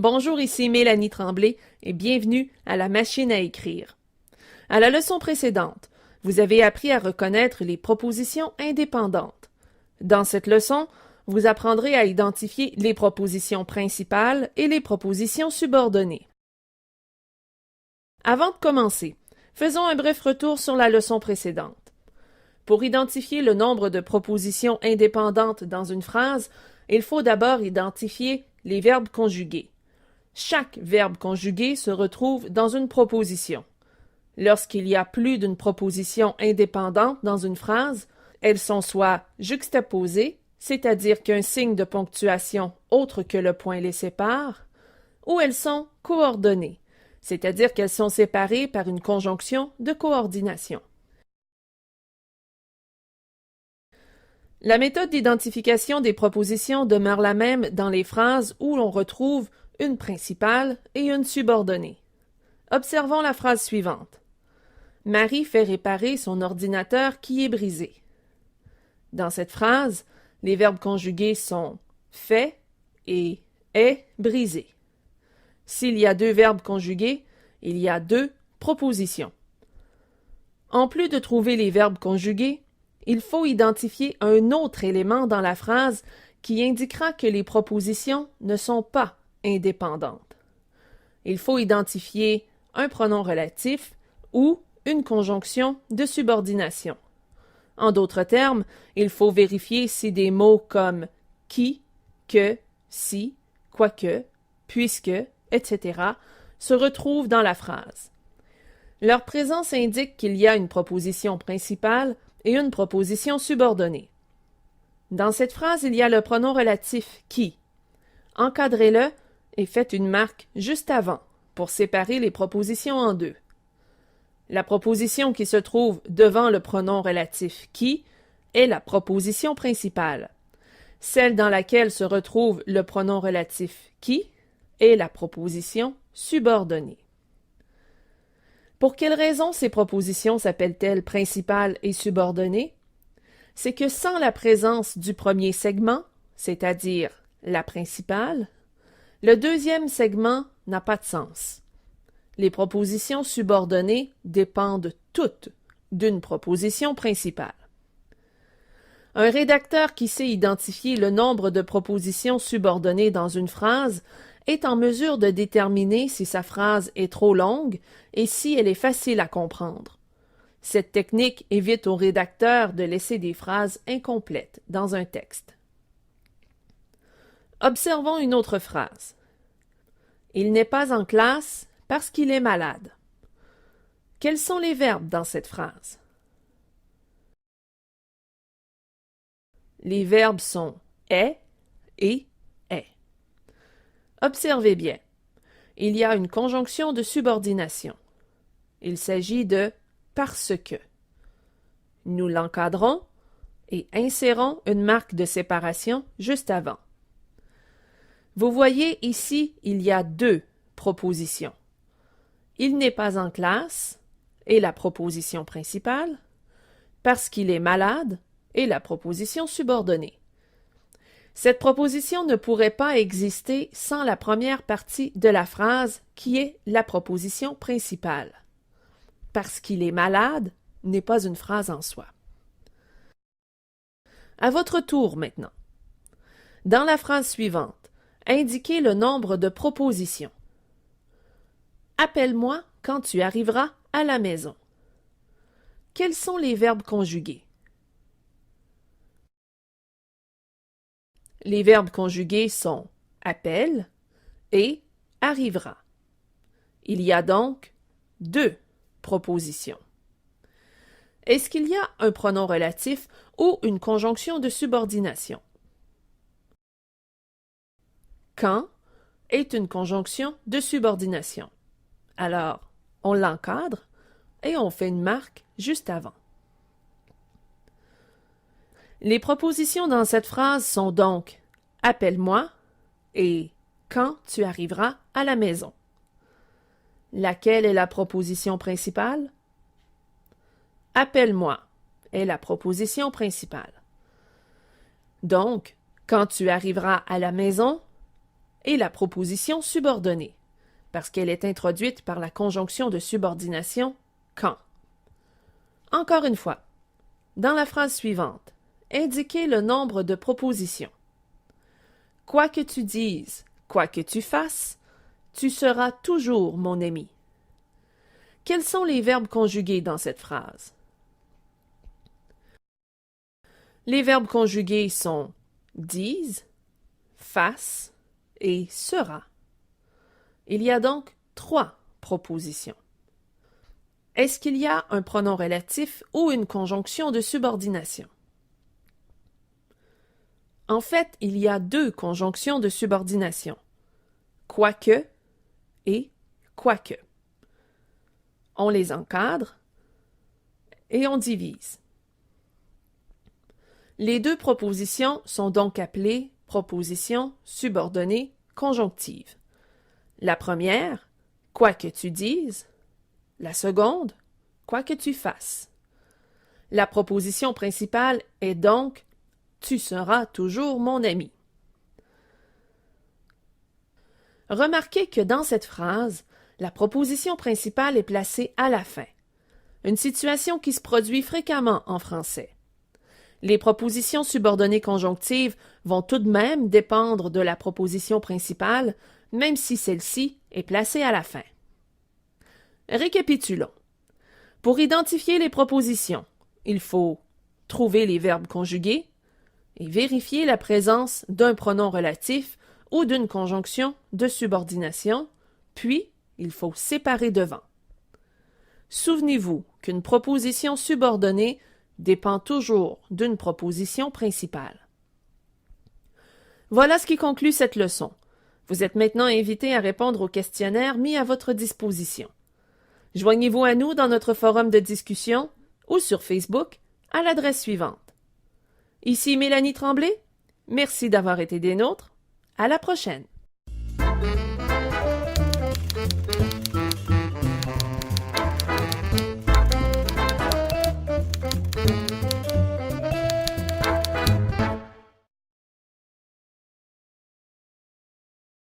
Bonjour, ici Mélanie Tremblay et bienvenue à la machine à écrire. À la leçon précédente, vous avez appris à reconnaître les propositions indépendantes. Dans cette leçon, vous apprendrez à identifier les propositions principales et les propositions subordonnées. Avant de commencer, faisons un bref retour sur la leçon précédente. Pour identifier le nombre de propositions indépendantes dans une phrase, il faut d'abord identifier les verbes conjugués. Chaque verbe conjugué se retrouve dans une proposition. Lorsqu'il y a plus d'une proposition indépendante dans une phrase, elles sont soit juxtaposées, c'est-à-dire qu'un signe de ponctuation autre que le point les sépare, ou elles sont coordonnées, c'est-à-dire qu'elles sont séparées par une conjonction de coordination. La méthode d'identification des propositions demeure la même dans les phrases où l'on retrouve une principale et une subordonnée. Observons la phrase suivante. Marie fait réparer son ordinateur qui est brisé. Dans cette phrase, les verbes conjugués sont fait et est brisé. S'il y a deux verbes conjugués, il y a deux propositions. En plus de trouver les verbes conjugués, il faut identifier un autre élément dans la phrase qui indiquera que les propositions ne sont pas indépendantes. Il faut identifier un pronom relatif ou une conjonction de subordination. En d'autres termes, il faut vérifier si des mots comme qui, que, si, quoique, puisque, etc. se retrouvent dans la phrase. Leur présence indique qu'il y a une proposition principale et une proposition subordonnée. Dans cette phrase, il y a le pronom relatif qui. Encadrez-le et faites une marque juste avant pour séparer les propositions en deux. La proposition qui se trouve devant le pronom relatif qui est la proposition principale. Celle dans laquelle se retrouve le pronom relatif qui est la proposition subordonnée. Pour quelles raisons ces propositions s'appellent-elles principales et subordonnées? C'est que sans la présence du premier segment, c'est-à-dire la principale, le deuxième segment n'a pas de sens. Les propositions subordonnées dépendent toutes d'une proposition principale. Un rédacteur qui sait identifier le nombre de propositions subordonnées dans une phrase est en mesure de déterminer si sa phrase est trop longue et si elle est facile à comprendre. Cette technique évite au rédacteur de laisser des phrases incomplètes dans un texte. Observons une autre phrase. Il n'est pas en classe parce qu'il est malade. Quels sont les verbes dans cette phrase? Les verbes sont est et est. Observez bien. Il y a une conjonction de subordination. Il s'agit de parce que. Nous l'encadrons et insérons une marque de séparation juste avant. Vous voyez ici, il y a deux propositions. Il n'est pas en classe est la proposition principale, parce qu'il est malade est la proposition subordonnée. Cette proposition ne pourrait pas exister sans la première partie de la phrase qui est la proposition principale. Parce qu'il est malade n'est pas une phrase en soi. À votre tour maintenant. Dans la phrase suivante, indiquez le nombre de propositions. Appelle-moi quand tu arriveras à la maison. Quels sont les verbes conjugués? Les verbes conjugués sont appelle et arrivera. Il y a donc deux propositions. Est-ce qu'il y a un pronom relatif ou une conjonction de subordination? Quand est une conjonction de subordination. Alors, on l'encadre et on fait une marque juste avant. Les propositions dans cette phrase sont donc « appelle-moi » et « quand tu arriveras à la maison ». Laquelle est la proposition principale? « Appelle-moi » est la proposition principale. Donc, « quand tu arriveras à la maison » et la proposition subordonnée, parce qu'elle est introduite par la conjonction de subordination « quand ». Encore une fois, dans la phrase suivante, indiquez le nombre de propositions. Quoi que tu dises, quoi que tu fasses, tu seras toujours mon ami. Quels sont les verbes conjugués dans cette phrase? Les verbes conjugués sont disent, fasse et sera. Il y a donc 3 propositions. Est-ce qu'il y a un pronom relatif ou une conjonction de subordination? En fait, il y a 2 conjonctions de subordination, quoique et quoique. On les encadre et on divise. Les 2 propositions sont donc appelées propositions subordonnées conjonctives. La première, quoi que tu dises. La seconde, quoi que tu fasses. La proposition principale est donc tu seras toujours mon ami. Remarquez que dans cette phrase, la proposition principale est placée à la fin, une situation qui se produit fréquemment en français. Les propositions subordonnées conjonctives vont tout de même dépendre de la proposition principale, même si celle-ci est placée à la fin. Récapitulons. Pour identifier les propositions, il faut trouver les verbes conjugués et vérifier la présence d'un pronom relatif ou d'une conjonction de subordination, puis il faut séparer devant. Souvenez-vous qu'une proposition subordonnée dépend toujours d'une proposition principale. Voilà ce qui conclut cette leçon. Vous êtes maintenant invité à répondre au questionnaire mis à votre disposition. Joignez-vous à nous dans notre forum de discussion ou sur Facebook à l'adresse suivante. Ici Mélanie Tremblay. Merci d'avoir été des nôtres. À la prochaine.